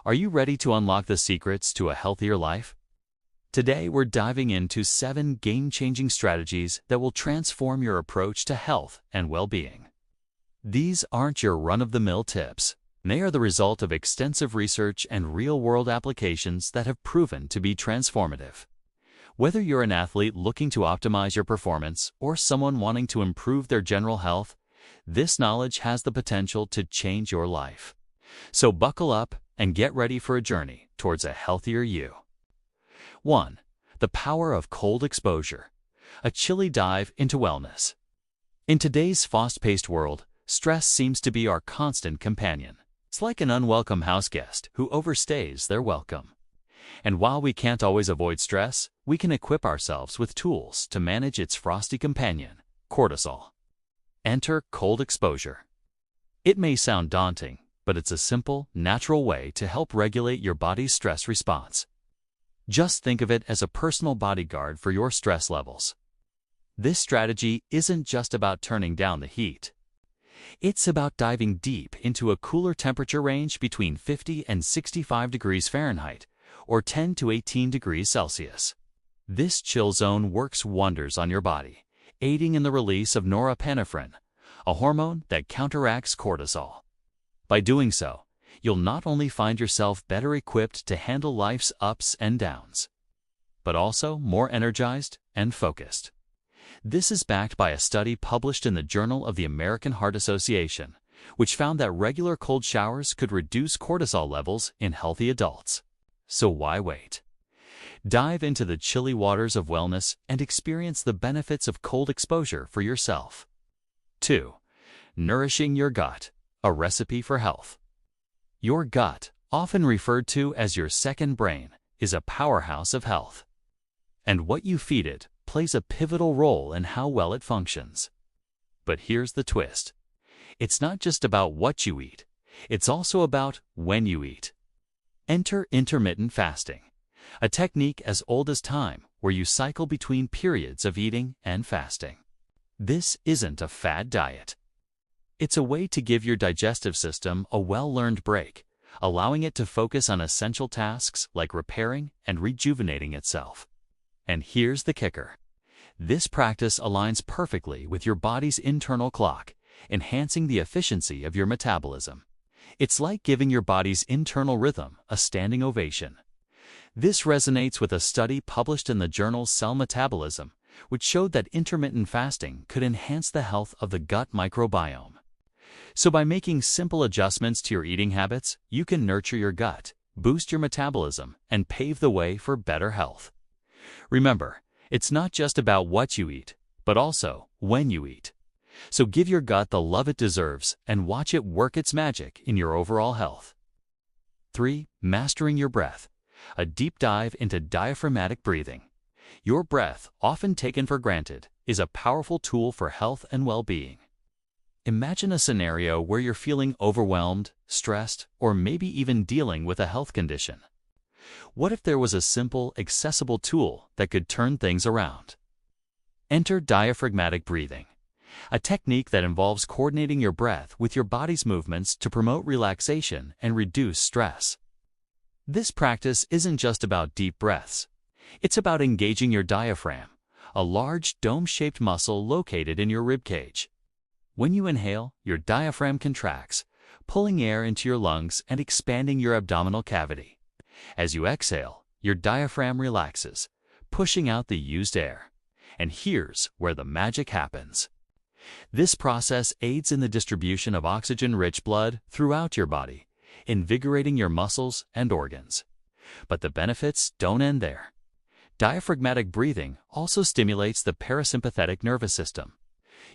Are you ready to unlock the secrets to a healthier life? Today, we're diving into 7 game-changing strategies that will transform your approach to health and well-being. These aren't your run-of-the-mill tips. They are the result of extensive research and real-world applications that have proven to be transformative. Whether you're an athlete looking to optimize your performance or someone wanting to improve their general health, this knowledge has the potential to change your life. So buckle up and get ready for a journey towards a healthier you. 1. The power of cold exposure. A chilly dive into wellness. In today's fast-paced world, stress seems to be our constant companion. It's like an unwelcome house guest who overstays their welcome. And while we can't always avoid stress, we can equip ourselves with tools to manage its frosty companion, cortisol. Enter cold exposure. It may sound daunting, but it's a simple, natural way to help regulate your body's stress response. Just think of it as a personal bodyguard for your stress levels. This strategy isn't just about turning down the heat. It's about diving deep into a cooler temperature range between 50 and 65 degrees Fahrenheit, or 10 to 18 degrees Celsius. This chill zone works wonders on your body, aiding in the release of norepinephrine, a hormone that counteracts cortisol. By doing so, you'll not only find yourself better equipped to handle life's ups and downs, but also more energized and focused. This is backed by a study published in the Journal of the American Heart Association, which found that regular cold showers could reduce cortisol levels in healthy adults. So why wait? Dive into the chilly waters of wellness and experience the benefits of cold exposure for yourself. 2. Nourishing your gut. A recipe for health. Your gut, often referred to as your second brain, is a powerhouse of health. And what you feed it plays a pivotal role in how well it functions. But here's the twist. It's not just about what you eat, it's also about when you eat. Enter intermittent fasting, a technique as old as time where you cycle between periods of eating and fasting. This isn't a fad diet. It's a way to give your digestive system a well-learned break, allowing it to focus on essential tasks like repairing and rejuvenating itself. And here's the kicker. This practice aligns perfectly with your body's internal clock, enhancing the efficiency of your metabolism. It's like giving your body's internal rhythm a standing ovation. This resonates with a study published in the journal Cell Metabolism, which showed that intermittent fasting could enhance the health of the gut microbiome. So by making simple adjustments to your eating habits, you can nurture your gut, boost your metabolism, and pave the way for better health. Remember, it's not just about what you eat, but also when you eat. So give your gut the love it deserves and watch it work its magic in your overall health. 3. Mastering your breath. A deep dive into diaphragmatic breathing. Your breath, often taken for granted, is a powerful tool for health and well-being. Imagine a scenario where you're feeling overwhelmed, stressed, or maybe even dealing with a health condition. What if there was a simple, accessible tool that could turn things around? Enter diaphragmatic breathing, a technique that involves coordinating your breath with your body's movements to promote relaxation and reduce stress. This practice isn't just about deep breaths. It's about engaging your diaphragm, a large dome-shaped muscle located in your ribcage. When you inhale, your diaphragm contracts, pulling air into your lungs and expanding your abdominal cavity. As you exhale, your diaphragm relaxes, pushing out the used air. And here's where the magic happens. This process aids in the distribution of oxygen-rich blood throughout your body, invigorating your muscles and organs. But the benefits don't end there. Diaphragmatic breathing also stimulates the parasympathetic nervous system,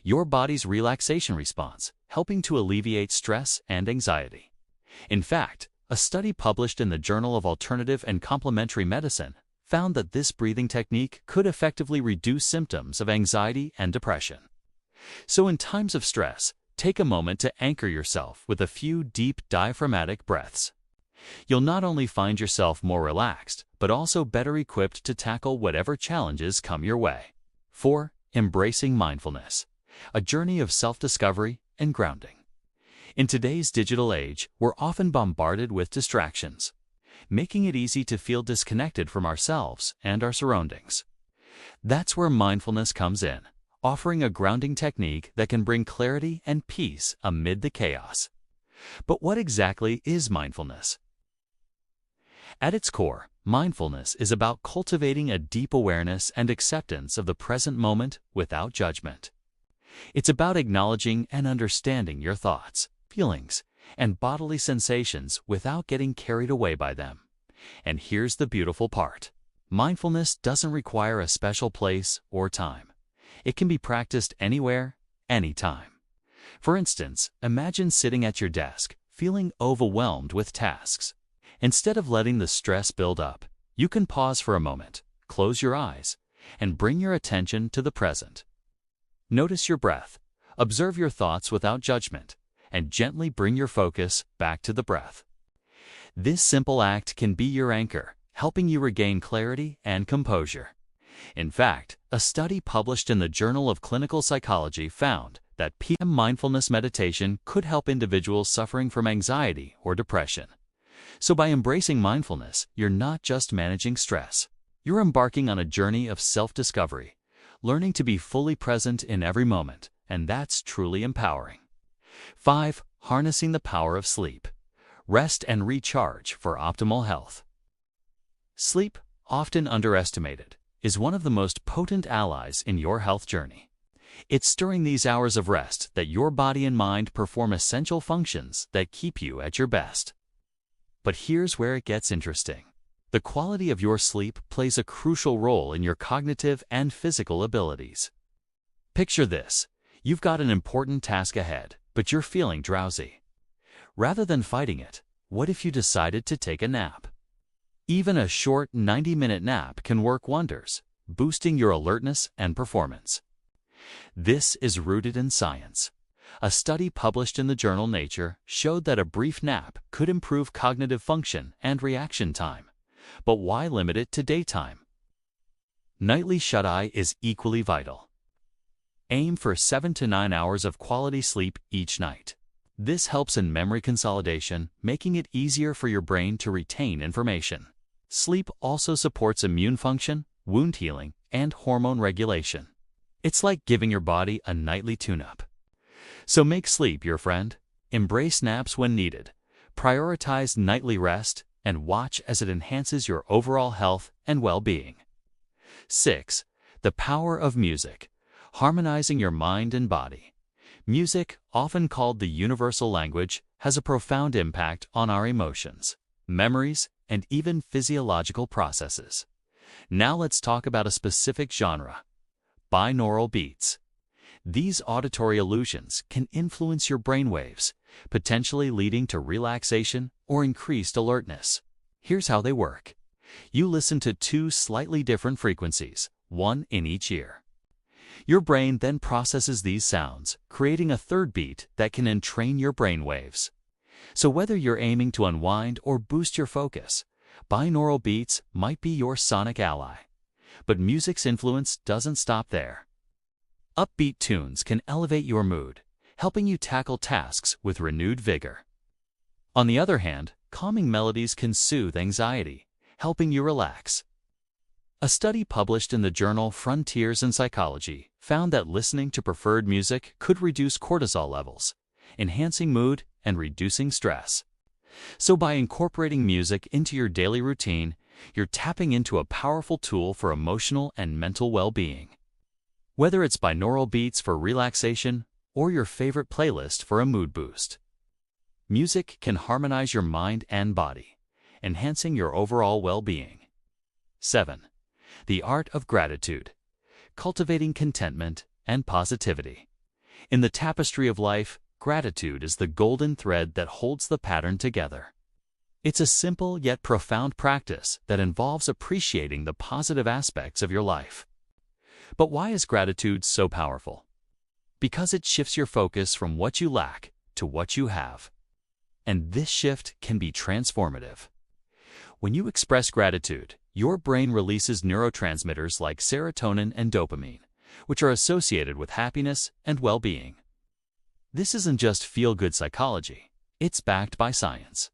your body's relaxation response, helping to alleviate stress and anxiety. In fact, a study published in the Journal of Alternative and Complementary Medicine found that this breathing technique could effectively reduce symptoms of anxiety and depression. So in times of stress, take a moment to anchor yourself with a few deep diaphragmatic breaths. You'll not only find yourself more relaxed, but also better equipped to tackle whatever challenges come your way. 4. Embracing mindfulness. A journey of self-discovery and grounding. In today's digital age, we're often bombarded with distractions, making it easy to feel disconnected from ourselves and our surroundings. That's where mindfulness comes in, offering a grounding technique that can bring clarity and peace amid the chaos. But what exactly is mindfulness? At its core, mindfulness is about cultivating a deep awareness and acceptance of the present moment without judgment. It's about acknowledging and understanding your thoughts, feelings, and bodily sensations without getting carried away by them. And here's the beautiful part. Mindfulness doesn't require a special place or time. It can be practiced anywhere, anytime. For instance, imagine sitting at your desk, feeling overwhelmed with tasks. Instead of letting the stress build up, you can pause for a moment, close your eyes, and bring your attention to the present. Notice your breath, observe your thoughts without judgment, and gently bring your focus back to the breath. This simple act can be your anchor, helping you regain clarity and composure. In fact, a study published in the Journal of Clinical Psychology found that PM mindfulness meditation could help individuals suffering from anxiety or depression. So by embracing mindfulness, you're not just managing stress. You're embarking on a journey of self-discovery, learning to be fully present in every moment, and that's truly empowering. 5. Harnessing the power of sleep. Rest and recharge for optimal health. Sleep, often underestimated, is one of the most potent allies in your health journey. It's during these hours of rest that your body and mind perform essential functions that keep you at your best. But here's where it gets interesting. The quality of your sleep plays a crucial role in your cognitive and physical abilities. Picture this. You've got an important task ahead, but you're feeling drowsy. Rather than fighting it, what if you decided to take a nap? Even a short 90-minute nap can work wonders, boosting your alertness and performance. This is rooted in science. A study published in the journal Nature showed that a brief nap could improve cognitive function and reaction time. But why limit it to daytime? Nightly shut-eye is equally vital. Aim for 7 to 9 hours of quality sleep each night. This helps in memory consolidation, making it easier for your brain to retain information. Sleep also supports immune function, wound healing, and hormone regulation. It's like giving your body a nightly tune-up. So make sleep your friend. Embrace naps when needed. Prioritize nightly rest and watch as it enhances your overall health and well-being. 6. The power of music. Harmonizing your mind and body. Music, often called the universal language, has a profound impact on our emotions, memories, and even physiological processes. Now let's talk about a specific genre: binaural beats. These auditory illusions can influence your brainwaves, potentially leading to relaxation or increased alertness. Here's how they work. You listen to two slightly different frequencies, one in each ear. Your brain then processes these sounds, creating a third beat that can entrain your brainwaves. So whether you're aiming to unwind or boost your focus, binaural beats might be your sonic ally. But music's influence doesn't stop there. Upbeat tunes can elevate your mood, helping you tackle tasks with renewed vigor. On the other hand, calming melodies can soothe anxiety, helping you relax. A study published in the journal Frontiers in Psychology found that listening to preferred music could reduce cortisol levels, enhancing mood and reducing stress. So by incorporating music into your daily routine, you're tapping into a powerful tool for emotional and mental well-being. Whether it's binaural beats for relaxation or your favorite playlist for a mood boost, music can harmonize your mind and body, enhancing your overall well-being. 7. The art of gratitude. Cultivating contentment and positivity. In the tapestry of life, gratitude is the golden thread that holds the pattern together. It's a simple yet profound practice that involves appreciating the positive aspects of your life. But why is gratitude so powerful? Because it shifts your focus from what you lack to what you have. And this shift can be transformative. When you express gratitude, your brain releases neurotransmitters like serotonin and dopamine, which are associated with happiness and well-being. This isn't just feel-good psychology. It's backed by science.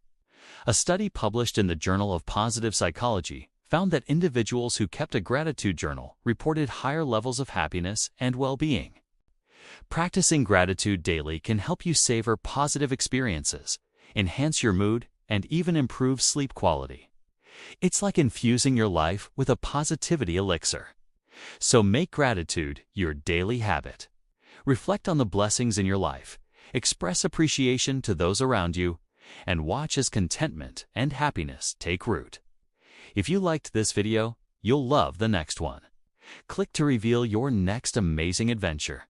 A study published in the Journal of Positive Psychology found that individuals who kept a gratitude journal reported higher levels of happiness and well-being. Practicing gratitude daily can help you savor positive experiences, enhance your mood, and even improve sleep quality. It's like infusing your life with a positivity elixir. So make gratitude your daily habit. Reflect on the blessings in your life, express appreciation to those around you, and watch as contentment and happiness take root. If you liked this video, you'll love the next one. Click to reveal your next amazing adventure.